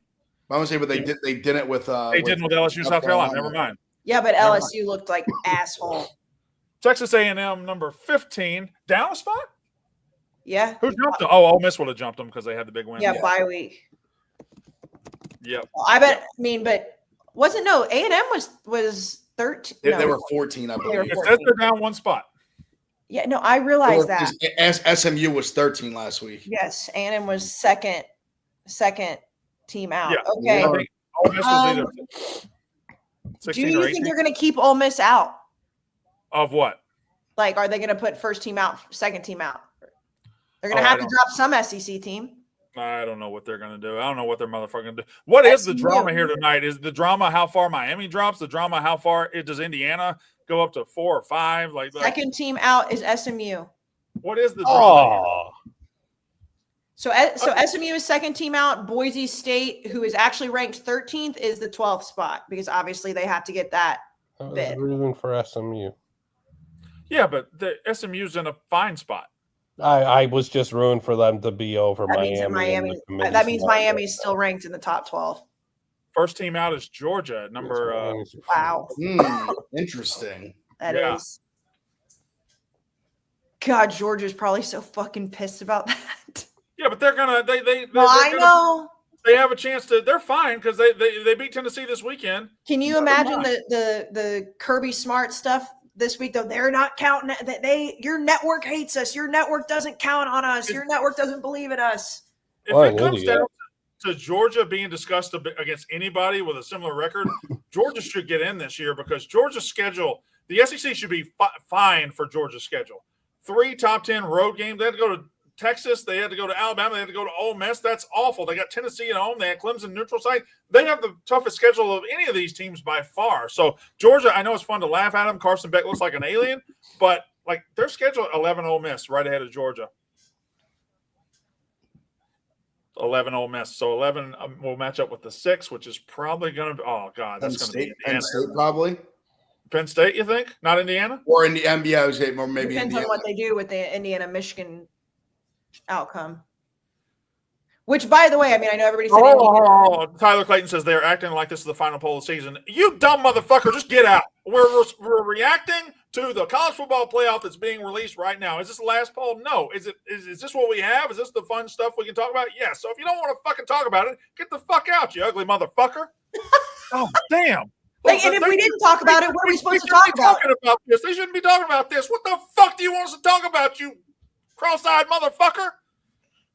I would say, but they did it with They didn't with LSU, South Carolina. Never mind. Yeah, but LSU looked like asshole. Texas A&M number 15, down a spot. Yeah. Who jumped them? Oh, Ole Miss would have jumped them because they had the big win. Yeah, bye week. Yep. Well, I mean, but wasn't A&M was 13. They were 14, I believe. It says they're down one spot. Yeah, no, I realize that. SMU was 13 last week. Yes, A&M was second team out. Yeah. Okay. I think Ole Miss was either Do 16 you or think 18. they're going to keep Ole Miss out? Of what? Like, are they going to put first team out, second team out? They're going Oh, to I have to don't- drop some SEC team. I don't know what they're going to do. I don't know what they're motherfucking do. What is the SMU. drama here tonight? Is the drama how far Miami drops? The drama how far does Indiana go up to 4 or 5? Like Second team out is SMU. what is the drama? Here? Oh, So SMU is second team out. Boise State, who is actually ranked 13th, is the 12th spot because obviously they have to get that. I was Bid. rooting for SMU. Yeah, but the SMU's in a fine spot. I was just rooting for them to be over That means Miami. that means Miami's still ranked in the top 12. First team out is Georgia at number. Wow. Interesting. That Yeah. is. God, Georgia's probably so fucking pissed about that. Yeah, but they're gonna. Well, I know. They have a chance to. They're fine because they beat Tennessee this weekend. Can you imagine the Kirby Smart stuff this week though? They're not counting that. Your network hates us. Your network doesn't count on us. Your network doesn't believe in us. If it comes down to Georgia being discussed against anybody with a similar record, Georgia should get in this year because Georgia's schedule. The SEC should be fine for Georgia's schedule. 3 top 10 road games. They had to go to Texas. They had to go to Alabama. They had to go to Ole Miss. That's awful. They got Tennessee at home. They had Clemson neutral site. They have the toughest schedule of any of these teams by far. So Georgia, I know it's fun to laugh at them. Carson Beck looks like an alien, but like their schedule 11 Ole Miss right ahead of Georgia. 11 Ole Miss. So 11 will match up with the 6, which is probably going to. Oh God, that's going to be Penn Indiana. State probably, Penn State, you think? Not Indiana? or in the NBA, I would say more maybe Depends Indiana. on what they do with the Indiana-Michigan outcome. Which, by the way, I mean, I know everybody said Indiana. Tyler Clayton says they're acting like this is the final poll of the season. You dumb motherfucker, just get out. We're reacting to the college football playoff that's being released right now. Is this the last poll? No. Is this what we have? Is this the fun stuff we can talk about? Yes. So if you don't want to fucking talk about it, get the fuck out, you ugly motherfucker. Oh, damn. Like, and if we didn't talk about it, what are we supposed to talk about? This. They shouldn't be talking about this. What the fuck do you want us to talk about, you cross-eyed motherfucker?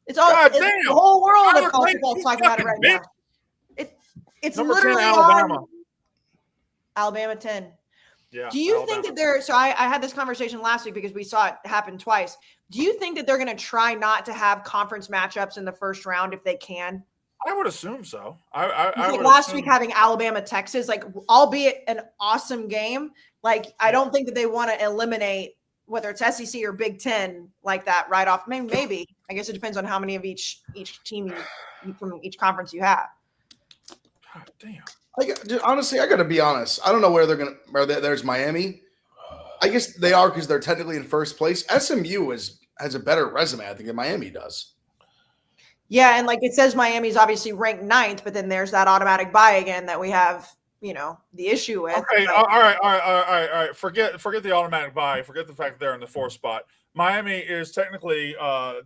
It's all God it's damn. the whole world Tyler of college Clayton, football is you talking about it right fucking now. It's Number 10, literally Alabama. on Alabama 10. Yeah. Do you Alabama. think that I had this conversation last week because we saw it happen twice. Do you think that they're going to try not to have conference matchups in the first round if they can? I would assume so. I would last assume. week having Alabama, Texas, like albeit an awesome game, like I don't think that they want to eliminate whether it's SEC or Big Ten like that right off. Maybe. I guess it depends on how many of each team from each conference you have. God damn. Honestly, I got to be honest. I don't know where they're going to – there's Miami. I guess they are because they're technically in first place. SMU has a better resume, I think, than Miami does. Yeah, and like it says Miami's obviously ranked 9th, but then there's that automatic bye again that we have, the issue with. Okay, but- all right. Forget the automatic bye. Forget the fact that they're in the 4th spot. Miami is technically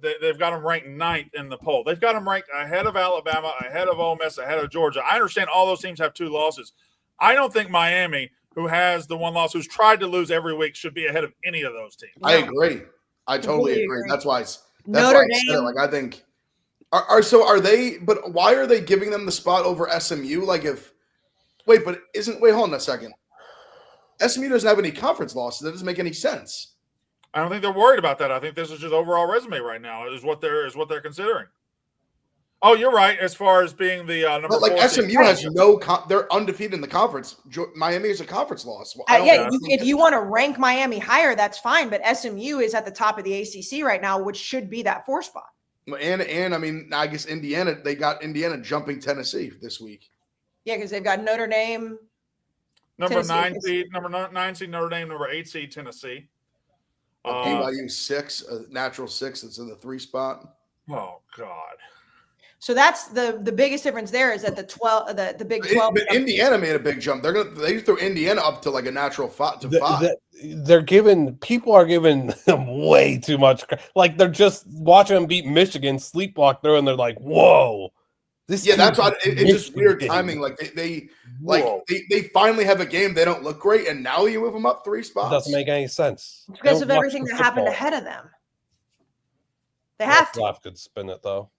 they've got them ranked 9th in the poll. They've got them ranked ahead of Alabama, ahead of Ole Miss, ahead of Georgia. I understand all those teams have 2 losses. I don't think Miami, who has the 1 loss, who's tried to lose every week, should be ahead of any of those teams. I agree. I totally Completely agree. agree. That's why Notre I said it. Dame. Like, I think are they? But why are they giving them the spot over SMU? Like, wait, hold on a second. SMU doesn't have any conference losses. That doesn't make any sense. I don't think they're worried about that. I think this is just overall resume right now is what they're considering. Oh, you're right. As far as being the number, but like 4 SMU seed. has they're undefeated in the conference. Miami is a conference loss. If you want to rank Miami higher, that's fine. But SMU is at the top of the ACC right now, which should be that 4 spot. And I mean, I guess they got Indiana jumping Tennessee this week. Yeah, because they've got Notre Dame. Number Tennessee. 9 seed Notre Dame, number 8 seed Tennessee. BYU 6, a natural 6 that's in the 3 spot. Oh God. So that's the biggest difference there is that the Big 12. But Indiana made a big jump. They throw Indiana up to like a natural 5 to 5. People are giving them way too much. Like they're just watching them beat Michigan, sleepwalk through, and they're like, "Whoa, this." Yeah, that's why it's just weird Michigan. timing. Like they finally have a game. They don't look great, and now you move them up 3 spots. It doesn't make any sense. It's because Don't of watch everything the that happened football. ahead of them. They have to. Left could spin it though.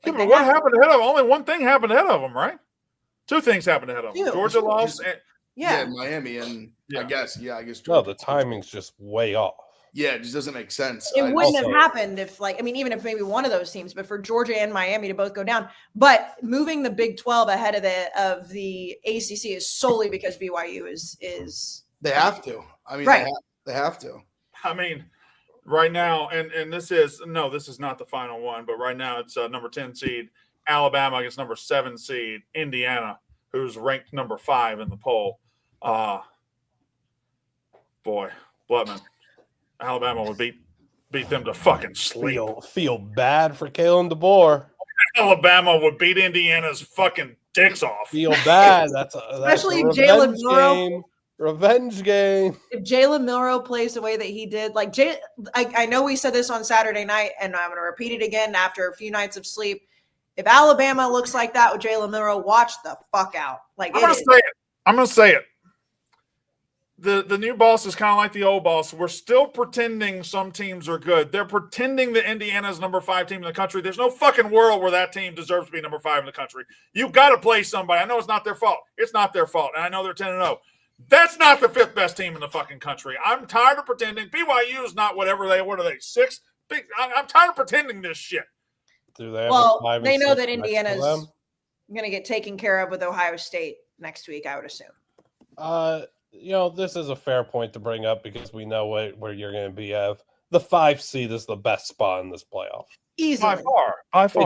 Yeah, Like, but they what have to. happened ahead of them? Only one thing happened ahead of them, right? 2 things happened ahead of them. 2. Georgia lost. Yeah. Miami and Yeah. I guess No, Georgia. the timing's just way off. Yeah, it just doesn't make sense. It wouldn't also- have happened if, even if maybe one of those teams, but for Georgia and Miami to both go down. But moving the Big 12 ahead of the ACC is solely because BYU is They have to. I mean, Right. they have to. I mean, right now, and this is not the final one, but right now it's number 10 seed Alabama against number 7 seed Indiana, who's ranked number 5 in the poll. Boy, Blutman, Alabama would beat them to fucking sleep. Feel bad for Kalen DeBoer. Alabama would beat Indiana's fucking dicks off. Feel bad. Especially that's if a Jalen revenge Milroe- game. Revenge game. if Jalen Milroe plays the way that he did. I know we said this on Saturday night, and I'm going to repeat it again after a few nights of sleep. If Alabama looks like that with Jalen Milroe, watch the fuck out. I'm going to say it. The new boss is kind of like the old boss. We're still pretending some teams are good. They're pretending that Indiana's number 5 team in the country. There's no fucking world where that team deserves to be number 5 in the country. You've got to play somebody. I know it's not their fault. It's not their fault. And I know they're 10-0. That's not the 5th best team in the fucking country. I'm tired of pretending. BYU is not what are they, 6th? I'm tired of pretending this shit. Well, they know that Indiana's going to get taken care of with Ohio State next week, I would assume. This is a fair point to bring up because we know where you're going to be at. The 5 seed is the best spot in this playoff. Easily. By far.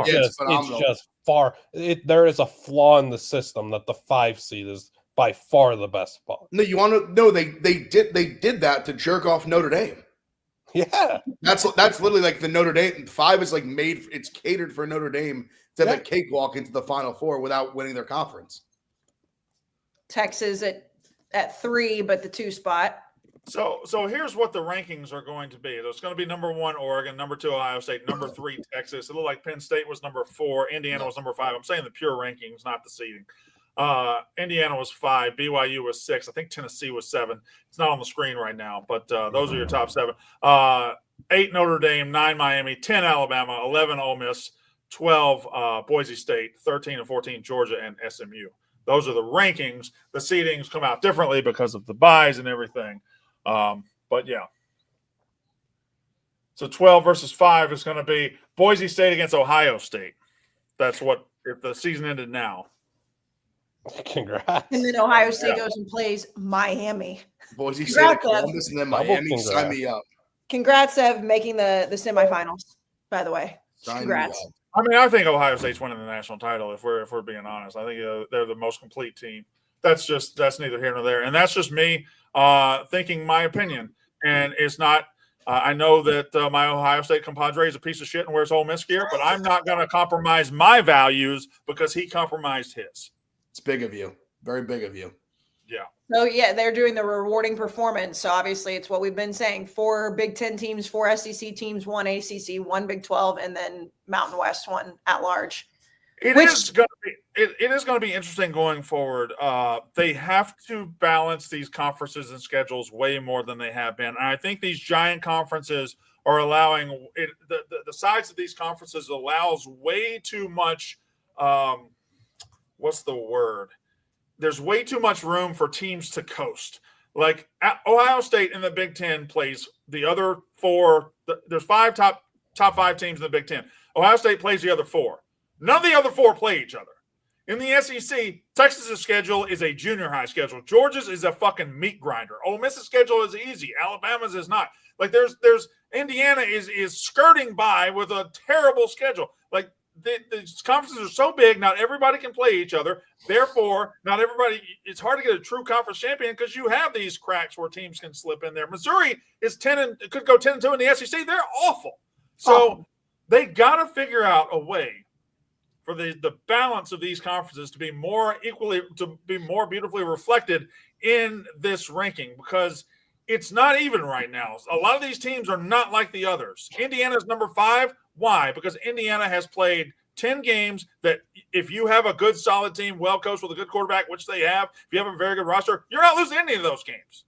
It's It's just far. There is a flaw in the system that the 5 seed is by far the best spot. No, you want to? No, they did that to jerk off Notre Dame. Yeah, That's literally like the Notre Dame 5 is like it's catered for Notre Dame to have a cakewalk into the Final Four without winning their conference. Texas at 3, but the 2 spot. So here's what the rankings are going to be. There's going to be number 1 Oregon, number 2 Ohio State, number 3 Texas. It looked like Penn State was number 4, Indiana was number 5. I'm saying the pure rankings, not the seeding. Indiana was 5, BYU was 6. I think Tennessee was 7. It's not on the screen right now, but those are your top 7. 8 Notre Dame, 9 Miami, 10 Alabama, 11 Ole Miss, 12 Boise State, 13 and 14 Georgia and SMU. Those are the rankings. The seedings come out differently because of the buys and everything. But yeah. So 12 versus 5 is going to be Boise State against Ohio State. That's what, if the season ended now. congrats. And then Ohio State goes and plays Miami. Boise State, Congrats, Columbus, and then Miami. Congrats. Sign me up. Congrats, Ev, making the semifinals, by the way. Sign me Congrats. up. I mean, I think Ohio State's winning the national title. If we're being honest, I think they're the most complete team. That's neither here nor there, and that's just me thinking my opinion. And it's not. I know that my Ohio State compadre is a piece of shit and wears Ole Miss gear, but I'm not going to compromise my values because he compromised his. It's big of you. Very big of you. Yeah. So, yeah, they're doing the rewarding performance. So, obviously, it's what we've been saying. 4 Big Ten teams, 4 SEC teams, 1 ACC, 1 Big 12, and then Mountain West, 1 at large. It is going to be interesting going forward. They have to balance these conferences and schedules way more than they have been. And I think these giant conferences are allowing it, the size of these conferences allows way too much. What's the word? There's way too much room for teams to coast. Like Ohio State in the Big Ten plays the other 4. There's 5 top 5 teams in the Big Ten. Ohio State plays the other 4. None of the other 4 play each other. In the SEC, Texas's schedule is a junior high schedule. Georgia's is a fucking meat grinder. Ole Miss's schedule is easy. Alabama's is not. Like there's Indiana is skirting by with a terrible schedule. Like the conferences are so big, not everybody can play each other. Therefore, not everybody. It's hard to get a true conference champion because you have these cracks where teams can slip in there. Missouri is 10 and could go 10-2 in the SEC. They're awful. So they got to figure out a way for the balance of these conferences to be more beautifully reflected in this ranking, because it's not even right now. A lot of these teams are not like the others. Indiana's number 5. Why? Because Indiana has played 10 games that if you have a good, solid team, well coached with a good quarterback, which they have, if you have a very good roster, you're not losing any of those games.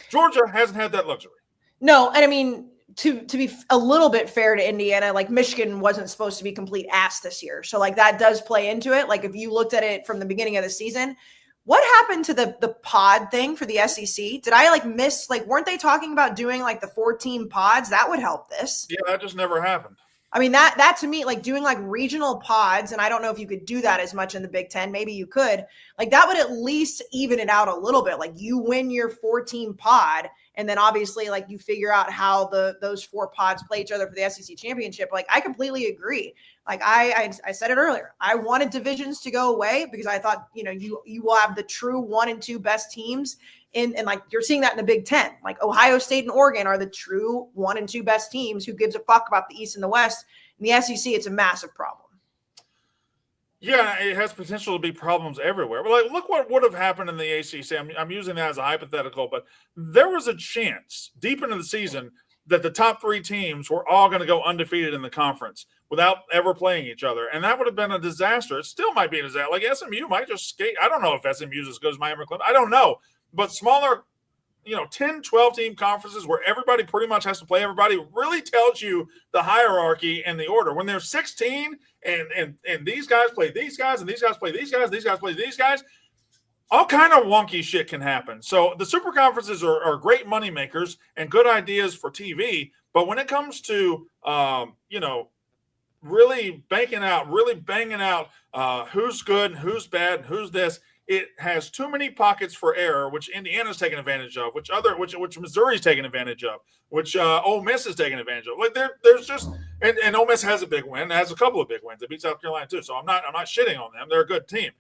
Georgia hasn't had that luxury. No, and I mean, to be a little bit fair to Indiana, like Michigan wasn't supposed to be complete ass this year. So like that does play into it. Like if you looked at it from the beginning of the season, what happened to the pod thing for the SEC? Did I miss, weren't they talking about doing the 14 pods? That would help this. Yeah, that just never happened. I mean, that to me, doing regional pods, and I don't know if you could do that as much in the Big Ten. Maybe you could. That would at least even it out a little bit. You win your 14 pod, and then obviously you figure out how those 4 pods play each other for the SEC championship. I completely agree. I said it earlier. I wanted divisions to go away because I thought, you will have the true 1 and 2 best teams. And you're seeing that in the Big Ten. Ohio State and Oregon are the true 1 and 2 best teams. Who gives a fuck about the East and the West? In the SEC, it's a massive problem. Yeah, it has potential to be problems everywhere. But look what would have happened in the ACC. I'm using that as a hypothetical, but there was a chance deep into the season that the top 3 teams were all going to go undefeated in the conference without ever playing each other. And that would have been a disaster. It still might be a disaster. SMU might just skate. I don't know if SMU is as good as Miami or Clemson. I don't know. But smaller, 10, 12 team conferences where everybody pretty much has to play everybody really tells you the hierarchy and the order. When there's 16 and these guys play these guys and these guys play these guys, these guys play these guys, all kind of wonky shit can happen. So the super conferences are great money makers and good ideas for TV. But when it comes to, really banging out who's good and who's bad and who's this, it has too many pockets for error, which Indiana's taking advantage of, which Missouri's taking advantage of, which Ole Miss is taking advantage of. There's just and Ole Miss has a big win, has a couple of big wins. They beat South Carolina too, so I'm not shitting on them. They're a good team,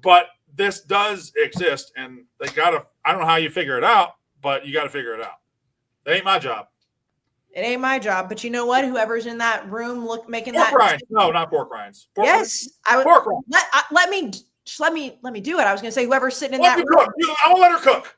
but this does exist, and they gotta. I don't know how you figure it out, but you got to figure it out. It ain't my job. It ain't my job, but you know what? Whoever's in that room making pork that. Rinds. No, not pork rinds. Yes, I would. Pork rinds. Let me do it. I was going to say whoever's sitting in Let that me room. cook. I will let her cook.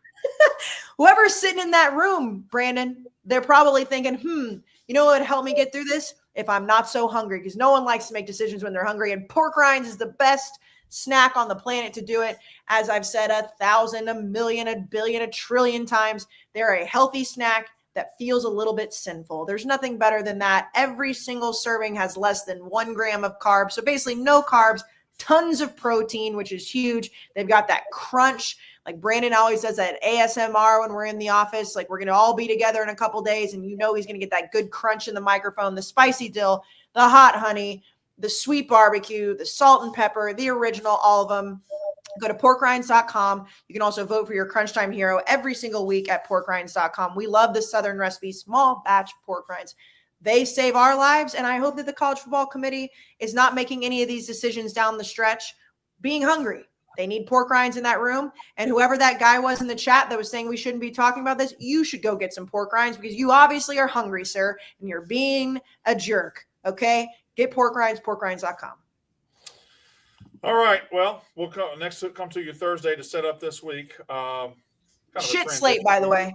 Whoever's sitting in that room, Brandon, they're probably thinking, you know what would help me get through this? If I'm not so hungry, because no one likes to make decisions when they're hungry. And pork rinds is the best snack on the planet to do it. As I've said 1,000, 1,000,000, 1,000,000,000, 1,000,000,000,000 times, they're a healthy snack that feels a little bit sinful. There's nothing better than that. Every single serving has less than 1 gram of carbs. So basically no carbs, tons of protein, which is huge. They've got that crunch. Like Brandon always does that ASMR when we're in the office. We're going to all be together in a couple days, and he's going to get that good crunch in the microphone, the spicy dill, the hot honey, the sweet barbecue, the salt and pepper, the original, all of them. Go to porkrinds.com. You can also vote for your Crunch Time Hero every single week at porkrinds.com. We love the Southern recipe, small batch pork rinds. They save our lives. And I hope that the College Football Committee is not making any of these decisions down the stretch being hungry. They need pork rinds in that room. And whoever that guy was in the chat that was saying we shouldn't be talking about this, you should go get some pork rinds because you obviously are hungry, sir, and you're being a jerk. Okay? Get pork rinds, porkrinds.com. All right. Well, we'll come to you Thursday to set up this week. Shit slate, by the way.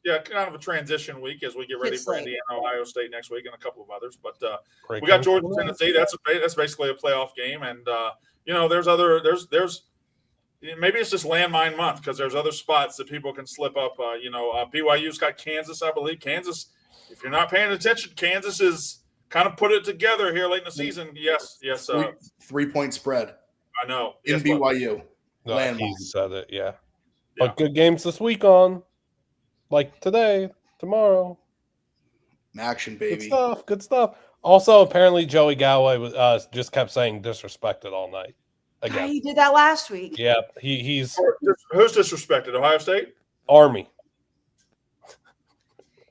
Yeah, kind of a transition week as we get ready Shit for slate. Indiana, Ohio State next week, and a couple of others. But we got Georgia, Tennessee. That's basically a playoff game, and there's maybe it's just landmine month because there's other spots that people can slip up. BYU's got Kansas, I believe. Kansas, if you're not paying attention, Kansas is kind of put it together here late in the season. Yes. 3-point spread. I know. In Yes, BYU. No, he said it, yeah. Yeah. But good games this week on. Like today, tomorrow. Action, baby. Good stuff. Also, apparently Joey Galway was just kept saying disrespected all night. Again. He did that last week. Yeah, he's Who's disrespected? Ohio State? Army.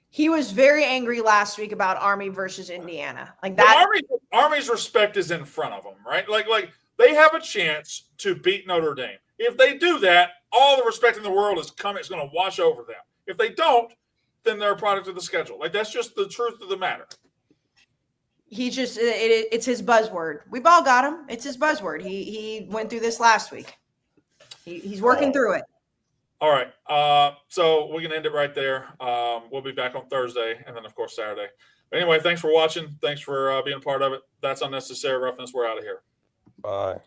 He was very angry last week about Army versus Indiana. Like that. Army's respect is in front of them, right? Like they have a chance to beat Notre Dame. If they do that, all the respect in the world is going to wash over them. If they don't, then they're a product of the schedule. Like that's just the truth of the matter. It's his buzzword. We've all got him. It's his buzzword. He went through this last week. He's working through it. All right. So we can end it right there. We'll be back on Thursday and then, of course, Saturday. But anyway, thanks for watching. Thanks for being a part of it. That's Unnecessary Roughness. We're out of here. Bye.